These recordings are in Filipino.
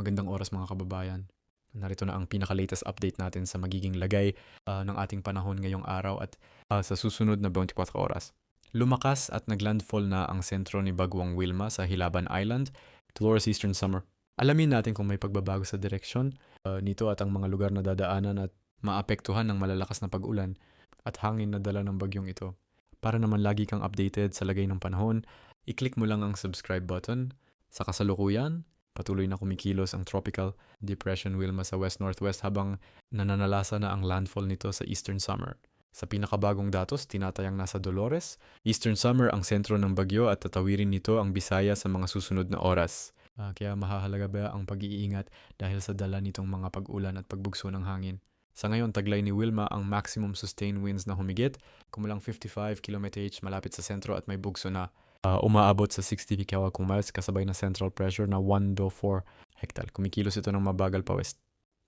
Magandang oras mga kababayan. Narito na ang pinaka-latest update natin sa magiging lagay ng ating panahon ngayong araw at sa susunod na 24 oras. Lumakas at naglandfall na ang sentro ni Bagwang Wilma sa Hilaban Island, Dolores Eastern Summer. Alamin natin kung may pagbabago sa direksyon nito at ang mga lugar na dadaanan at maapektuhan ng malalakas na pag-ulan at hangin na dala ng bagyong ito. Para naman lagi kang updated sa lagay ng panahon, i-click mo lang ang subscribe button. Sa kasalukuyan, patuloy na kumikilos ang Tropical Depression Wilma sa west-northwest habang nananalasa na ang landfall nito sa Eastern Summer. Sa pinakabagong datos, tinatayang nasa Dolores, Eastern Summer ang sentro ng bagyo at tatawirin nito ang Bisaya sa mga susunod na oras. Kaya mahahalaga ba ang pag-iingat dahil sa dala nitong mga pag-ulan at pagbugso ng hangin. Sa ngayon, taglay ni Wilma ang maximum sustained winds na humigit, kumulang 55 km/h malapit sa sentro at may bugso na umaabot sa 60 km kasabay na central pressure na 1.4 hektal. Kumikilos ito ng mabagal pa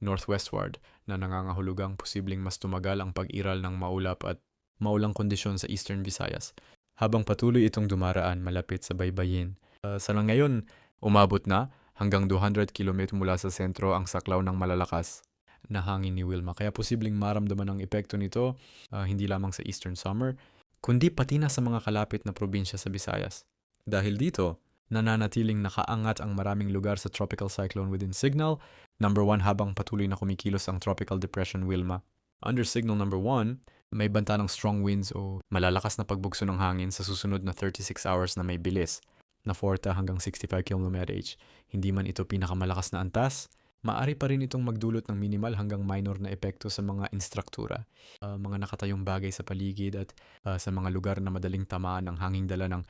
northwestward na nangangahulugang posibleng mas tumagal ang pag-iral ng maulap at maulang kondisyon sa Eastern Visayas. Habang patuloy itong dumaraan malapit sa baybayin. Sa ngayon, umabot na hanggang 200 km mula sa sentro ang saklaw ng malalakas na hangin ni Wilma. Kaya posibleng maramdaman ang epekto nito hindi lamang sa Eastern Summer, kundi pati na sa mga kalapit na probinsya sa Visayas. Dahil dito, nananatiling nakaangat ang maraming lugar sa tropical cyclone within signal number 1 habang patuloy na kumikilos ang Tropical Depression Wilma. Under signal number 1, may banta ng strong winds o malalakas na pagbugso ng hangin sa susunod na 36 hours na may bilis na 40 hanggang 65 km/h. Hindi man ito pinakamalakas na antas, maaari pa rin itong magdulot ng minimal hanggang minor na epekto sa mga instruktura, mga nakatayong bagay sa paligid at sa mga lugar na madaling tamaan ng hanging dala ng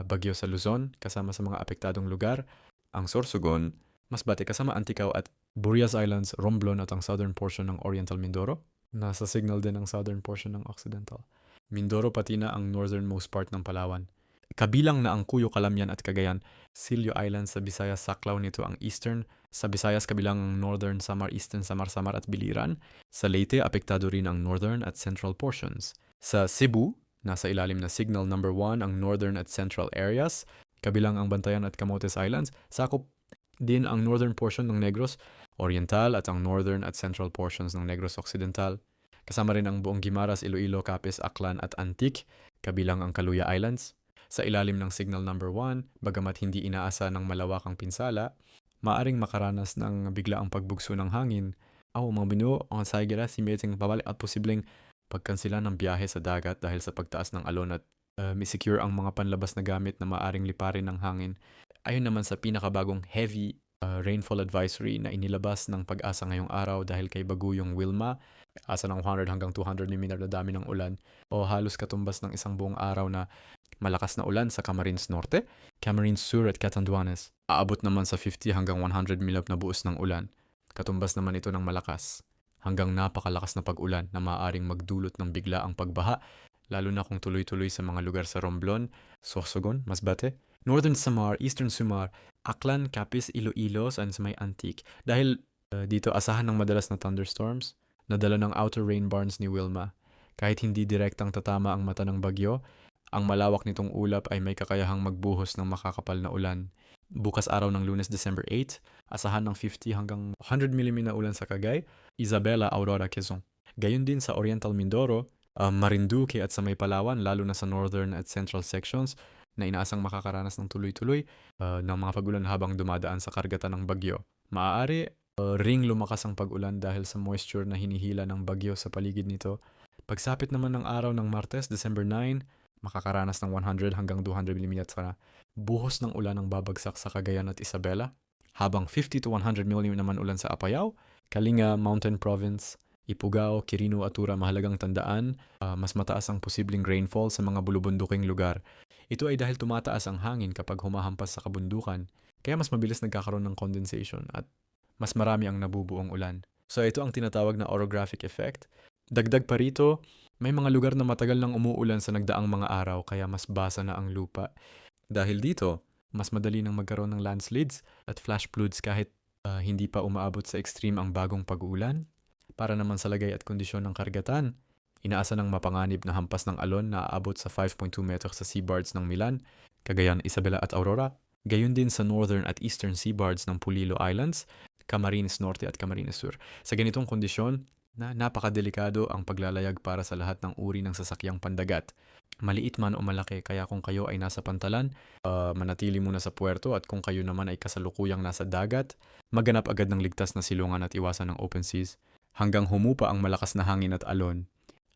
bagyo sa Luzon kasama sa mga apektadong lugar, ang Sorsogon, Masbate kasama Anticao at Burias Islands, Romblon at ang southern portion ng Oriental Mindoro. Nasa signal din ang southern portion ng Occidental Mindoro pati na ang northernmost part ng Palawan. Kabilang na ang Cuyo, Calamian at Cagayan, Silio Islands sa Visayas, saklaw nito ang eastern, sa Visayas kabilang ang northern Samar, eastern Samar-Samar at Biliran. Sa Leyte, apektado rin ang northern at central portions. Sa Cebu, nasa ilalim na signal number 1 ang northern at central areas, kabilang ang Bantayan at Camotes Islands, sakop din ang northern portion ng Negros Oriental at ang northern at central portions ng Negros Occidental. Kasama rin ang buong Guimaras, Iloilo, Capiz, Aklan at Antique, kabilang ang Caluya Islands. Sa ilalim ng signal number 1, bagamat hindi inaasa ng malawakang pinsala, maaring makaranas ng biglaang pagbugso ng hangin o mabino ang saygera simeting pabalik at posibleng pagkansila ng biyahe sa dagat dahil sa pagtaas ng alon at misecure ang mga panlabas na gamit na maaring liparin ng hangin. Ayon naman sa pinakabagong heavy rainfall advisory na inilabas ng Pag-asa ngayong araw dahil kay Baguyong Wilma, asa ng 100 hanggang 200 mm na dami ng ulan o halos katumbas ng isang buong araw na malakas na ulan sa Camarines Norte, Camarines Sur at Catanduanes. Aabot naman sa 50 hanggang 100 mm na buos ng ulan. Katumbas naman ito ng malakas hanggang napakalakas na pag-ulan na maaaring magdulot ng biglaang pagbaha, lalo na kung tuloy-tuloy sa mga lugar sa Romblon, Sorsogon, Masbate, Northern Samar, Eastern Sumar, Aklan, Capiz, Iloilo, at sa may Antique. Dahil dito asahan ng madalas na thunderstorms, nadala ng outer rain barns ni Wilma. Kahit hindi direktang tatama ang mata ng bagyo, ang malawak nitong ulap ay may kakayahang magbuhos ng makakapal na ulan. Bukas araw ng Lunes, December 8, asahan ng 50 hanggang 100 mm na ulan sa Cagay, Isabela, Aurora, Quezon. Gayon din sa Oriental Mindoro, Marinduque at sa may Palawan, lalo na sa northern at central sections, na inaasang makakaranas ng tuloy-tuloy ng mga pag-ulan habang dumadaan sa karagatan ng bagyo. Maaari ring lumakas ang pag-ulan dahil sa moisture na hinihila ng bagyo sa paligid nito. Pagsapit naman ng araw ng Martes, December 9, makakaranas ng 100 hanggang 200 mm na buhos ng ulan ang babagsak sa Cagayan at Isabela, habang 50 to 100 mm naman ulan sa Apayao, Kalinga, Mountain Province, Ifugao, Quirino, Atura. Mahalagang tandaan, mas mataas ang posibleng rainfall sa mga bulubunduking lugar. Ito ay dahil tumataas ang hangin kapag humahampas sa kabundukan, kaya mas mabilis nagkakaroon ng condensation at mas marami ang nabubuong ulan. So ito ang tinatawag na orographic effect. Dagdag pa rito, may mga lugar na matagal nang umuulan sa nagdaang mga araw kaya mas basa na ang lupa. Dahil dito, mas madali nang magkaroon ng landslides at flash floods kahit hindi pa umaabot sa extreme ang bagong pag-uulan. Para naman sa lagay at kondisyon ng karagatan, inaasa ng mapanganib na hampas ng alon na aabot sa 5.2 meters sa seaboards ng Milan, Cagayan, Isabela at Aurora, Gayon din sa northern at eastern seaboards ng Polillo Islands, Camarines Norte at Camarines Sur. Sa ganitong kondisyon, napakadelikado ang paglalayag para sa lahat ng uri ng sasakyang pandagat. Maliit man o malaki, kaya kung kayo ay nasa pantalan, manatili muna sa puerto, at kung kayo naman ay kasalukuyang nasa dagat, maghanap agad ng ligtas na silungan at iwasan ng open seas hanggang humupa ang malakas na hangin at alon.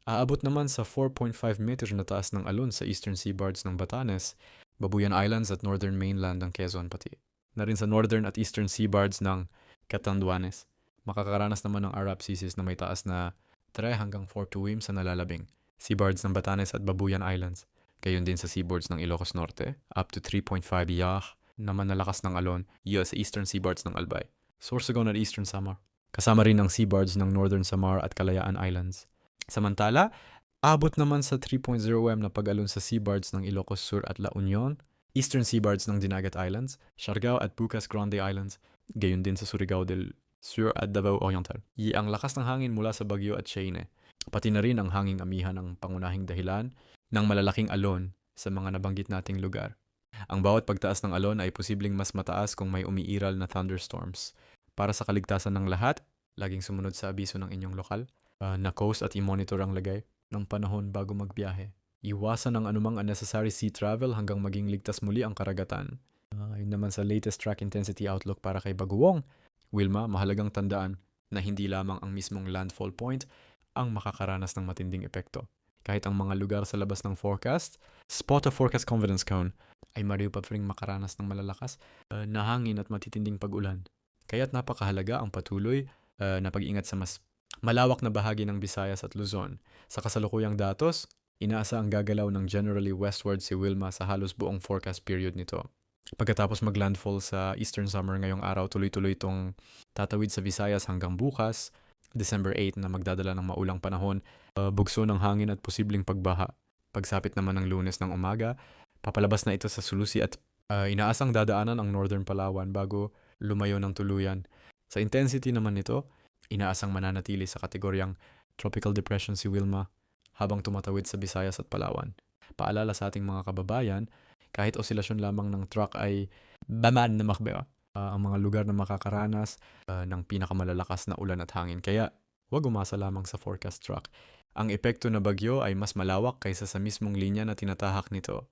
Aabot naman sa 4.5 meters na taas ng alon sa eastern seaboards ng Batanes, Babuyan Islands at northern mainland ng Quezon, pati na rin sa northern at eastern seaboards ng Catanduanes. Makakaranas naman ng Arab seas na may taas na 3 hanggang 4 tuwim sa nalalabing seaboards ng Batanes at Babuyan Islands. Gayon din sa seaboards ng Ilocos Norte, up to 3.5 yah naman na lakas ng alon sa eastern seaboards ng Albay, Sorsogon at eastern Samar. Kasama rin ang seaboards ng northern Samar at Kalayaan Islands. Samantala, abot naman sa 3.0 m na pag-alon sa seaboards ng Ilocos Sur at La Union, eastern seaboards ng Dinagat Islands, Siargao at Bucas Grande Islands, gayon din sa Surigao del Sur at Davao Oriental. Ang lakas ng hangin mula sa Bagyo at Sheine, pati na rin ang hanging amihan ang pangunahing dahilan ng malalaking alon sa mga nabanggit nating lugar. Ang bawat pagtaas ng alon ay posibleng mas mataas kung may umiiral na thunderstorms. Para sa kaligtasan ng lahat, laging sumunod sa abiso ng inyong lokal, na coast at i-monitor ang lagay ng panahon bago magbiyahe. Iwasan ang anumang unnecessary sea travel hanggang maging ligtas muli ang karagatan. Yun naman sa latest track intensity outlook para kay Baguong, Wilma, mahalagang tandaan na hindi lamang ang mismong landfall point ang makakaranas ng matinding epekto. Kahit ang mga lugar sa labas ng forecast, spot of forecast confidence cone, ay mariw pa ring makaranas ng malalakas na hangin at matitinding pag-ulan. Kaya't napakahalaga ang patuloy na pag-ingat sa mas malawak na bahagi ng Visayas at Luzon. Sa kasalukuyang datos, inaasa ang gagalaw ng generally westward si Wilma sa halos buong forecast period nito. Pagkatapos maglandfall sa Eastern Summer ngayong araw, tuloy-tuloy itong tatawid sa Visayas hanggang bukas, December 8, na magdadala ng maulang panahon, bugso ng hangin at posibleng pagbaha. Pagsapit naman ng Lunes ng umaga, papalabas na ito sa Sulusi at inaasang dadaanan ang Northern Palawan bago lumayo ng tuluyan. Sa intensity naman nito, inaasang mananatili sa kategoryang Tropical Depression si Wilma habang tumatawid sa Visayas at Palawan. Paalala sa ating mga kababayan, kahit osilasyon lamang ng truck ay baman na makbeo. Ang mga lugar na makakaranas ng pinakamalalakas na ulan at hangin. Kaya huwag umasa lamang sa forecast track. Ang epekto na bagyo ay mas malawak kaysa sa mismong linya na tinatahak nito.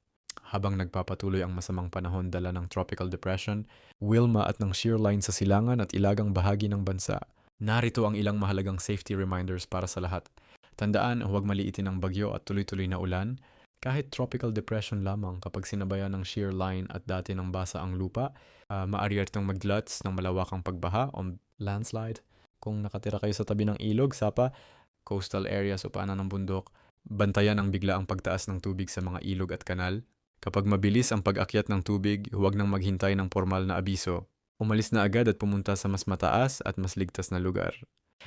Habang nagpapatuloy ang masamang panahon dala ng tropical depression, Wilma at ng shear line sa silangan at ilagang bahagi ng bansa, narito ang ilang mahalagang safety reminders para sa lahat. Tandaan, huwag maliitin ang bagyo at tuloy-tuloy na ulan. Kahit tropical depression lamang, kapag sinabayan ng shear line at dati ng basa ang lupa, maaari itong magluts ng malawakang pagbaha o landslide. Kung nakatira kayo sa tabi ng ilog, sapa, coastal areas o paanan ng bundok, bantayan ang biglaang pagtaas ng tubig sa mga ilog at kanal. Kapag mabilis ang pag-akyat ng tubig, huwag nang maghintay ng formal na abiso. Umalis na agad at pumunta sa mas mataas at mas ligtas na lugar.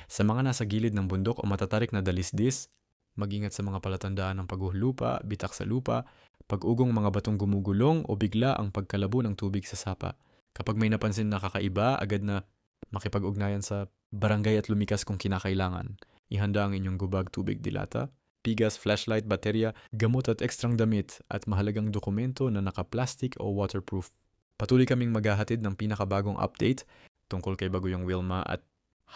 Sa mga nasa gilid ng bundok o matatarik na dalisdis, mag-ingat sa mga palatandaan ng paghuhlupa, bitak sa lupa, pag-ugong mga batong gumugulong o bigla ang pagkalabo ng tubig sa sapa. Kapag may napansin na kakaiba, agad na makipag-ugnayan sa barangay at lumikas kung kinakailangan. Ihanda ang inyong gubag, tubig, dilata, bigas, flashlight, baterya, gamot at ekstrang damit at mahalagang dokumento na naka-plastic o waterproof. Patuloy kaming maghahatid ng pinakabagong update tungkol kay Baguyong Wilma at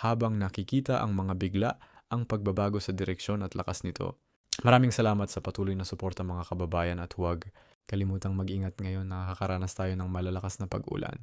habang nakikita ang mga bigla ang pagbabago sa direksyon at lakas nito. Maraming salamat sa patuloy na suporta mga kababayan at huwag kalimutang mag-ingat ngayon na nakakaranas tayo ng malalakas na pag-ulan.